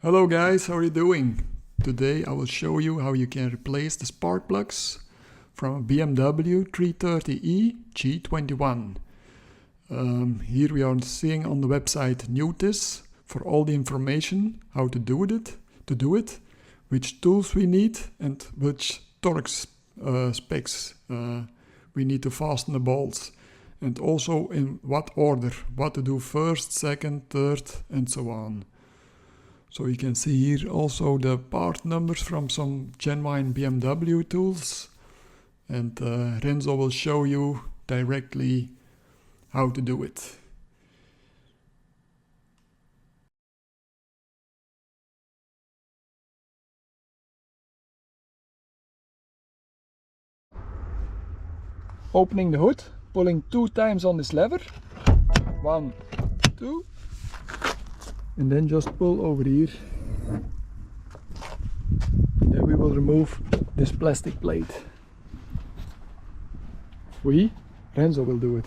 Hello guys, how are you doing? Today I will show you how you can replace the spark plugs from a BMW 330e G21. Here we are seeing on the website Notice for all the information how to do it, which tools we need and which torque specs we need to fasten the bolts, and also in what order, what to do first, second, third and so on. So you can see here also the part numbers from some genuine BMW tools, and Renzo will show you directly how to do it. Opening the hood, pulling 2 times on this lever, 1, 2, and then just pull over here. And then we will remove this plastic plate. Renzo will do it.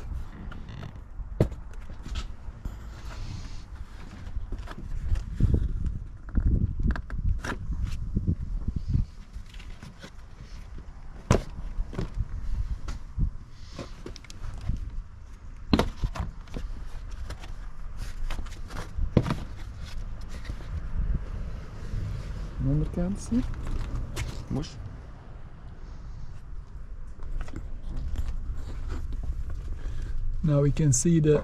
Onderkant hier. Moes. Now we can see the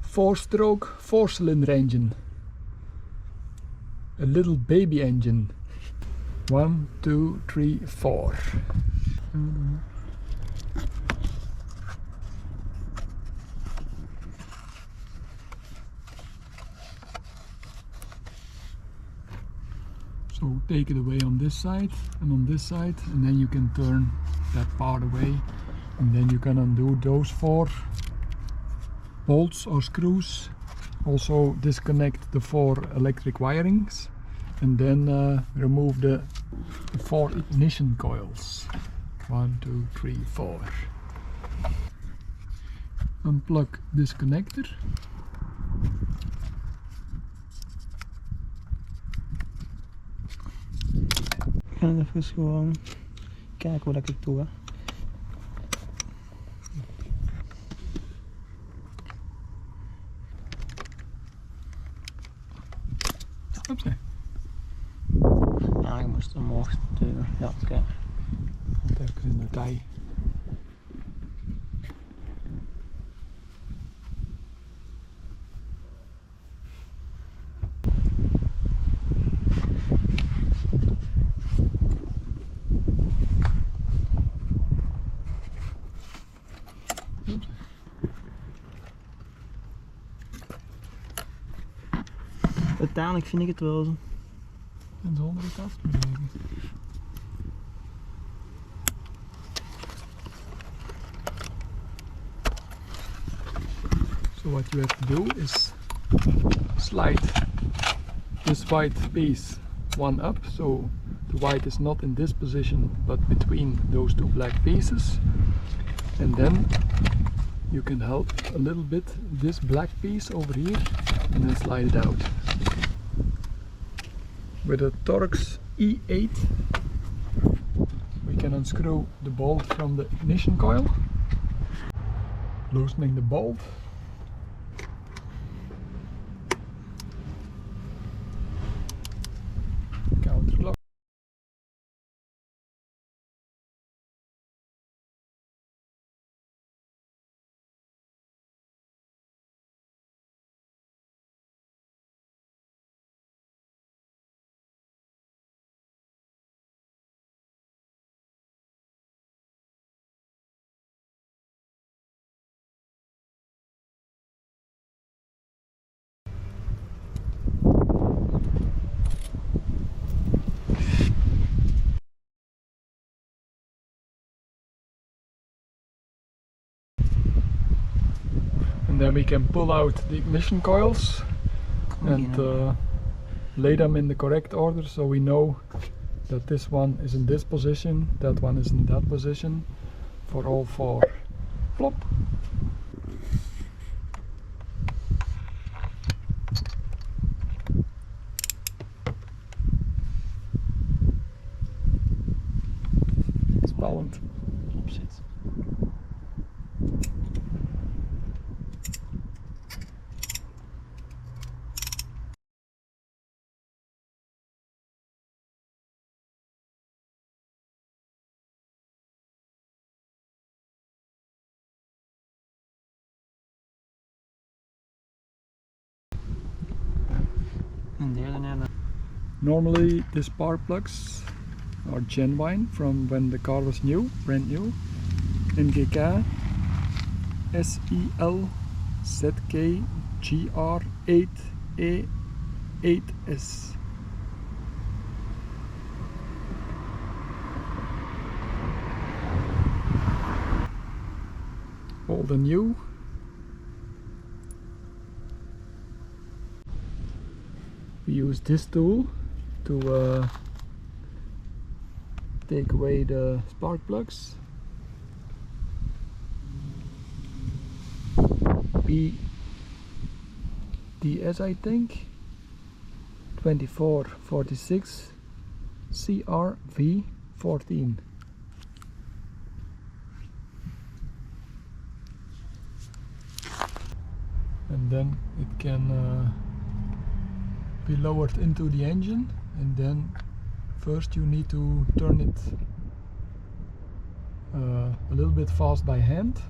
4-stroke 4-cylinder engine. A little baby engine. 1, 2, 3, 4. So take it away on this side and on this side, and then you can turn that part away, and then you can undo those 4 bolts or screws. Also disconnect the 4 electric wirings, and then remove the 4 ignition coils. 1, 2, 3, 4. Unplug this connector. Ik ga even gewoon kijken wat ik doe. Opzij. Ah, je moest omhoog duwen. Ja, oké. Want even in de tij. Uiteindelijk vind ik het wel zo. En zonder het af te bewegen. So what you have to do is slide this white piece one up, so the white is not in this position but between those 2 black pieces, and then you can help a little bit this black piece over here and then slide it out. With a Torx E8 we can unscrew the bolt from the ignition coil, loosening the bolt. Counterclock. And then we can pull out the ignition coils and lay them in the correct order, so we know that this one is in this position, that one is in that position, for all 4. Plop! front. Opzet. En derde en Normally the spark plugs are genuine from when the car was new, brand new. NGK SEL ZK GR8E8S. Old and new. We use this tool to take away the spark plugs. BDS, I think, 2446 CRV14. And then it can be lowered into the engine, and then first you need to turn it a little bit fast by hand,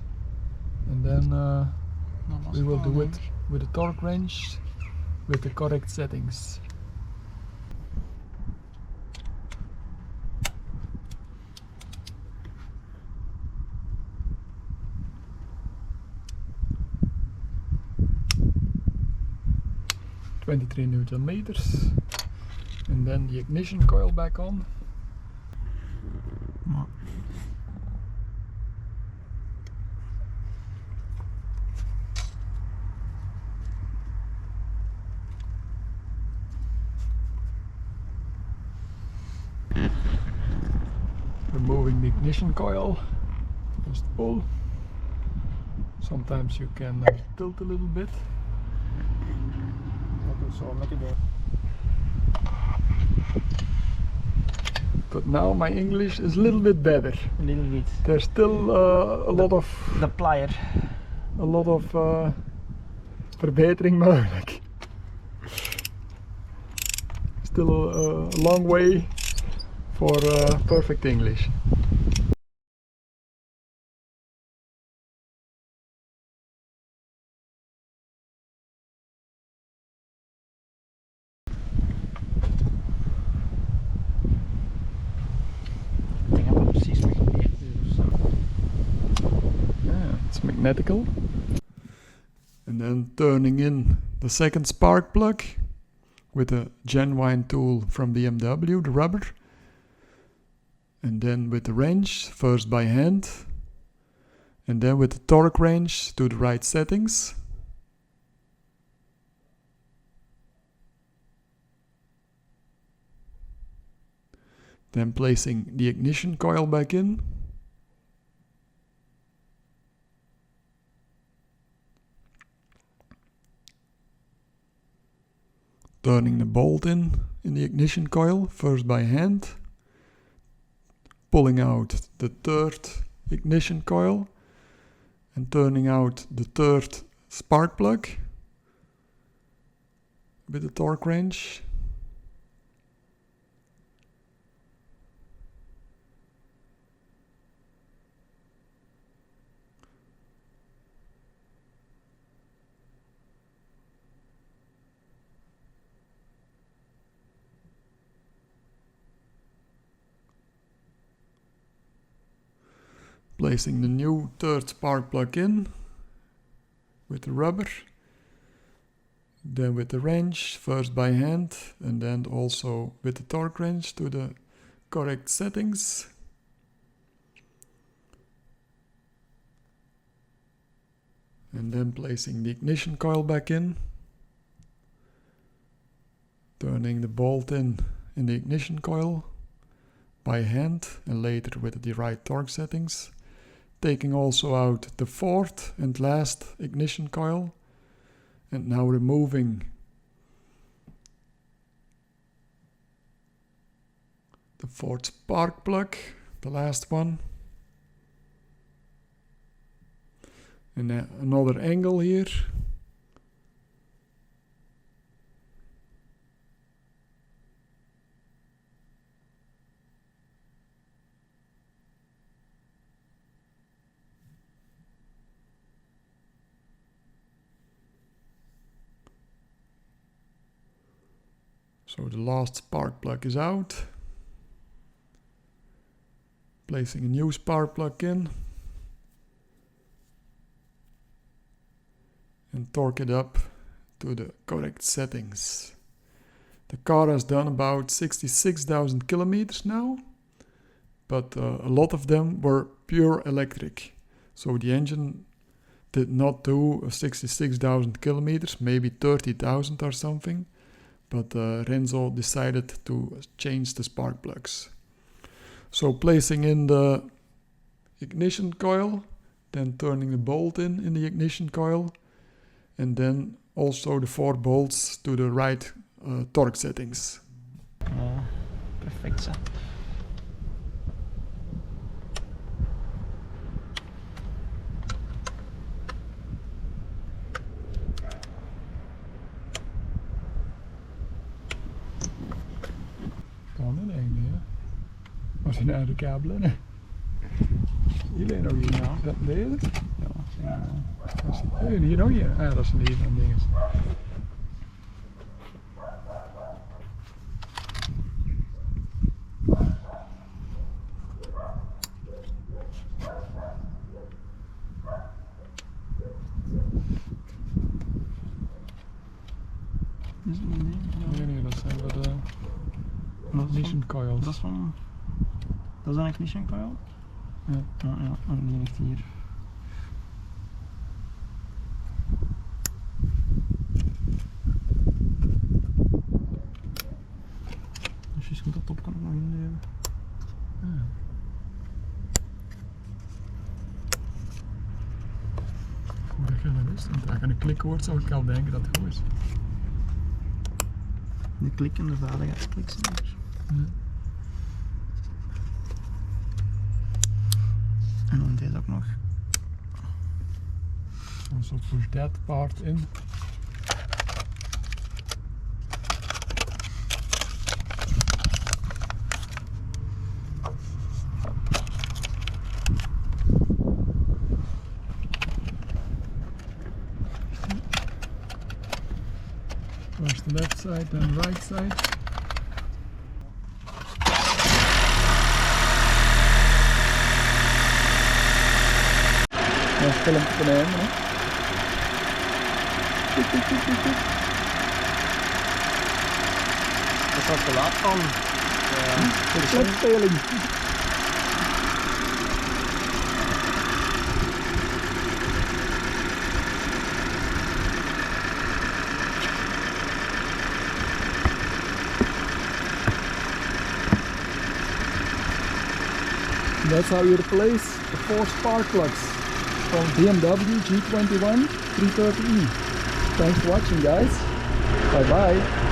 and then we will do it with a torque wrench with the correct settings. (23 Newton meters), and then the ignition coil back on. Removing the ignition coil, just pull. Sometimes you can tilt a little bit. But now my English is a little bit better. A little bit. There's still a lot of The plier. verbetering mogelijk. Still a long way for perfect English. Ik denk dat het precies magneet is of zo. Yeah, it's magnetical. And then turning in the second spark plug with a genuine tool from BMW, the rubber. And then with the wrench, first by hand, and then with the torque wrench to the right settings. Then placing the ignition coil back in. Turning the bolt in the ignition coil, first by hand. Pulling out the third ignition coil and turning out the third spark plug with the torque wrench. Placing the new third spark plug in with the rubber, then with the wrench, first by hand and then also with the torque wrench to the correct settings. And then placing the ignition coil back in, turning the bolt in the ignition coil by hand and later with the right torque settings. Taking also out the fourth and last ignition coil, and now removing the fourth spark plug, the last one, And another angle here. So the last spark plug is out. Placing a new spark plug in. And torque it up to the correct settings. The car has done about 66,000 kilometers now, but a lot of them were pure electric. So the engine did not do 66,000 kilometers, maybe 30,000 or something, but Renzo decided to change the spark plugs. So placing in the ignition coil, then turning the bolt in the ignition coil, and then also the 4 bolts to the right torque settings. Ja, perfect zo. Kan het eigenlijk, hè? Als je naar de kabel in. Hier nog hier. Ja. Dat deze? Ja, Hier nog hier. Ah, dat is een hier van dingen. is het een ding? Nee, dat zijn we de ignition coils. Dat is een ignition coil? Ja. Ja, en die ligt hier. Dus je moet dat top kan ik nog inleveren. Ah. Hoe dat je dat is, want als je een klik hoort zou ik al denken dat het goed is. De klik en de veiligheidsklik zijn er. Ja. En dan deze ook nog. Dan zo push that part in. First the left side, then right side. Ja, filmpje van hem, hè. Dat was te laat van. Voor de klepspeling. That's how you replace the 4 spark plugs from BMW G21 330e. Thanks for watching, guys. Bye bye.